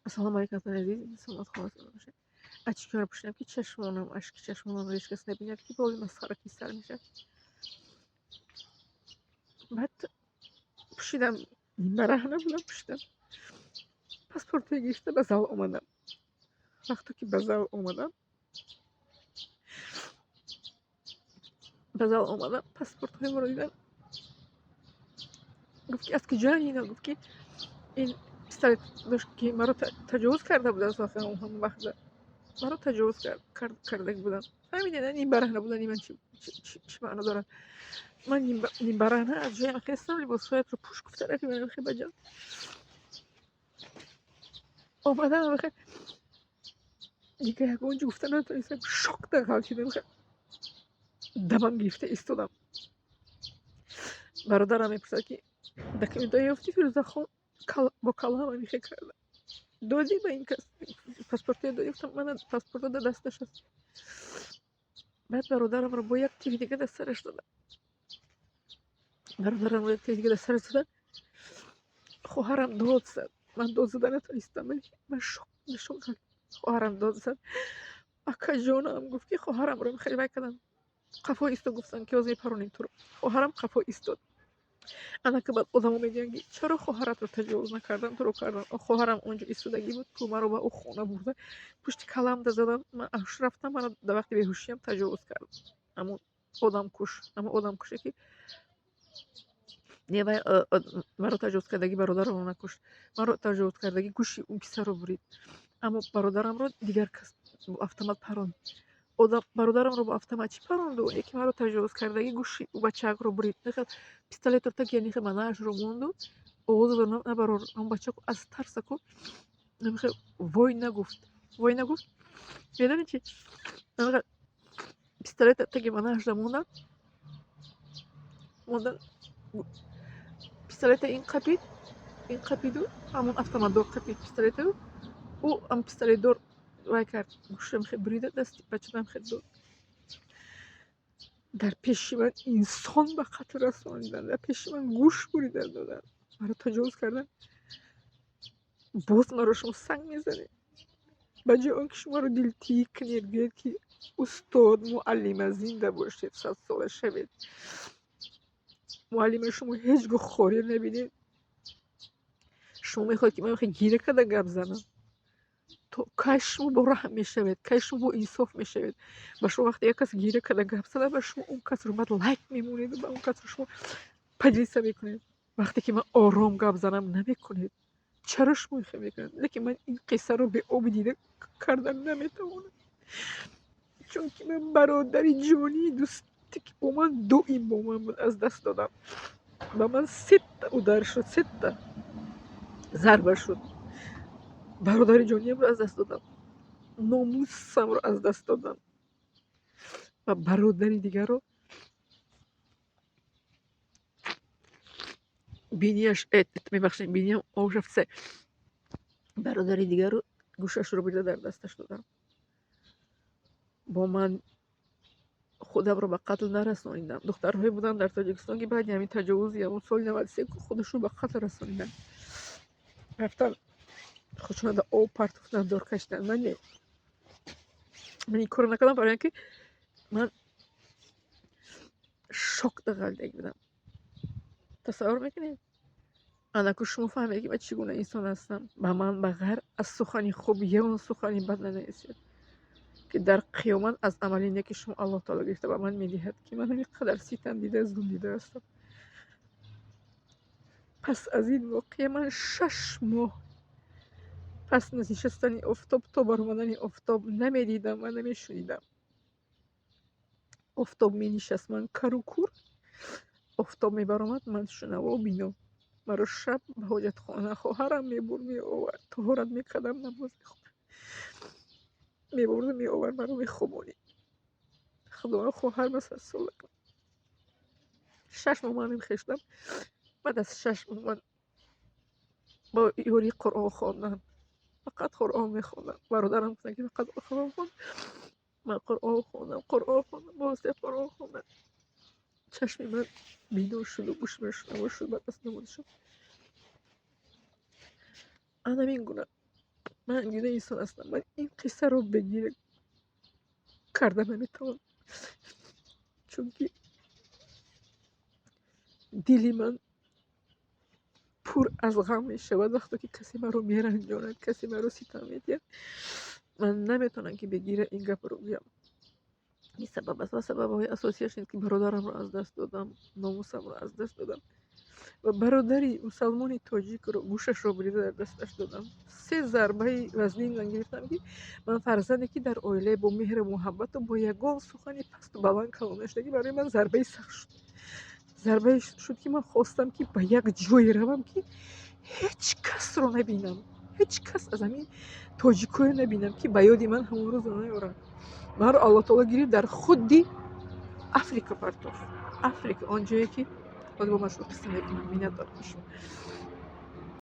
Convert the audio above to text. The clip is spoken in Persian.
سلام علیکم عزیز، سلامت خواهد باشه. از چیکار پوشیدم که چشمانم اشک چشمانم رو هیچ کس نبیند که باقی مسخره کی سر میشه. بعد پوشیدم برهنه بودم پوشیدم پاسپورت گرفته به زال اومدم. وقتی که به زال اومدم پاسپورت های ما رو دیدم. گفت که از کجا اینا؟ گفت که این پسر داشت که مرا تجاوز کرده بود از آخر اون وقت مرا تجاوز کرده بودن. فهمیدین این برهنه بودن من چی معنا داره؟ من این برهنه از جای خواستم لباسهایت رو پوش گفته رفی من خیلی بجا اومدم بخیر دیگه یک اونجا گفتن نتونستم شوک در حال شدم. دمم گرفته ایستادم. برادرم میپرسد که دکمنتای یافتی فیروزه خان با کلام میخه کرده دادی به این کس پاسپورت دادی؟ گفتم من پاسپورت در دستش هست. بعد برادرم رو با یک تیوی دیگه در سرش دادم. برادرم رو یک تیوی دیگه در سرش دادم. خواهرم داد زد. من داد زدن نتونستم ولی من شوک خواهرم داد زد. اکا جانم گفت که خواهرم رو میخوای بکدم. قفا ایستاد. گفتن که از میپرونیم تو رو. خواهرم قفا ایستاد. انا که بعد آدمو میگن که چرا خواهرت رو تجاوز نکردن تو رو کردن. خواهرم اونجا ایستادگی بود که مرا به او خونه برده پشت کلم ده زدن. من اش رفتم من در وقتی بیهوشیم تجاوز کرد. اما آدم کشه که نیوه مرا تجاوز کردگی برادرم رو نکشت. مرا تجاوز کردگی گوشی اون کیسه رو برید. اما برادرم رو دیگر کس با автомат پراند. برادرم رو با автомат چی پراند و یکی مرا تجاوز کردگی گوشی او بچه رو برید. نخل پیستولет رو так я нехе манаш رو موندو اوز رو نبرار اون بچه کو از ترس کو نمیخه وای نگفت میدونی چی نمیخه پیستولет так я манаш رو موندن پیستولت این قپیدو همون автомат دور قپید پیستولت او ام پیستولت دور وای کرد گوشم خیلی بریده دستی بچه خیلی دور در پیش من انسان به قتل رساندن. در پیش من گوش بریده دادن. مرا تجاوز کردن. باز مرا شما سنگ میزنید بجای آنکه شما رو دلتیک کنید بیاید که استاد معلم زنده باشید 100 ساله شوید. معلم شما هیچ گاه خوری نبینید. شما میخواید که من میخواد گیره کده گپ زنم تو کشم با رحم میشوید کشم با انصاف میشوید. با شما وقتی یک کس گیره کده گپ زده به شما اون کس رو بعد لایک میمونید و به اون کس رو شما پجلیسه میکنید. وقتی که من آرام گپ زنم نمیکنید. چرا شما میخواید میکنید؟ لیکن من این قصه رو به آب دیده کردن نمیتوانم چون که من برادری جانی دوستی که با من دو این با من بود از دست دادم. با من 3 تا در شد 3 تا ضربه شد. برادر جانیم رو از دست دادم. ناموسم رو از دست دادم و برادری دیگر رو بینیش میبخشیم بینیم آوش رفت. برادری دیگر رو گوشش رو بیده در دستش دادم. با من خودم رو به قتل نرسانیدم. دخترهایی بودن در تاجیکستان که بعد همین تجاوزی همون سال 93 خودشون به قتل رسانیدن. رفتن خودشون در آب پرتوفتن دار کشتن. من این کار نکردم برای اینکه من شوک دقیقه بودم. تصور میکنید انا که شما فهمید که من چگونه انسان هستم به من بغیر از سخنی خوب یا اون سخنی بد ننویسید که در قیامت از عملی که شما الله تعالی گرفته به من میدهد که من همینقدر ستم دیده ظلم دیده هستم. پس از این واقعه من 6 ماه پس نشستن آفتاب تا برآمدن آفتاب نمیدیدم و نمیشنیدم. آفتاب می نشست من کر و کور. آفتاب می برآمد من شنوا و بینا. مرا شب به حاجت خانه خواهرم میبرد میآورد طهارت میکردم نماز میبرد میآورد مرا میخوابانید. خدا خواهر مثل سال 6 ماه من میخشتم. بعد از 6 ماه من با یوری قرآن خواندم. فقط قرآن میخوندم. برادرم گفتن که فقط قرآن خوند. من قرآن خوندم بازده قرآن خوندم. چشم من بیدار شد و گوش من شنوا شد. بعد از نماز شد انا میگونم من گونه انسان هستم، من این قصه رو بگیر کرده نمیتونم، چون که دلی من پر از غم میشود وقتی که کسی من رو میرنجاند، کسی من رو ستم میدهد. من نمیتونم که بگیره این گپ رو بگم. این سبب است و سبب های اساسیش این که برادرم رو از دست دادم، ناموسم رو از دست دادم و برادری مسلمانی تاجیک رو گوشش رو بریده در دستش دادم. 3 ضربه وزنی من گرفتم که من فرزندی که در عائله با مهر و محبت و با یگان سخنی پست و بلند کلانش دادی، برای من ضربه سخت شد. ضربه شد که من خواستم که به یک جای روم که هیچ کس رو نبینم، هیچ کس از همین تاجیکای نبینم که به یاد من همون روز نیارم. من رو الله تعالی گیرید در خودی افریقا پرتاف، افریقا، آنجایی که خود با مشروع قصه میکنم، مینت دارم.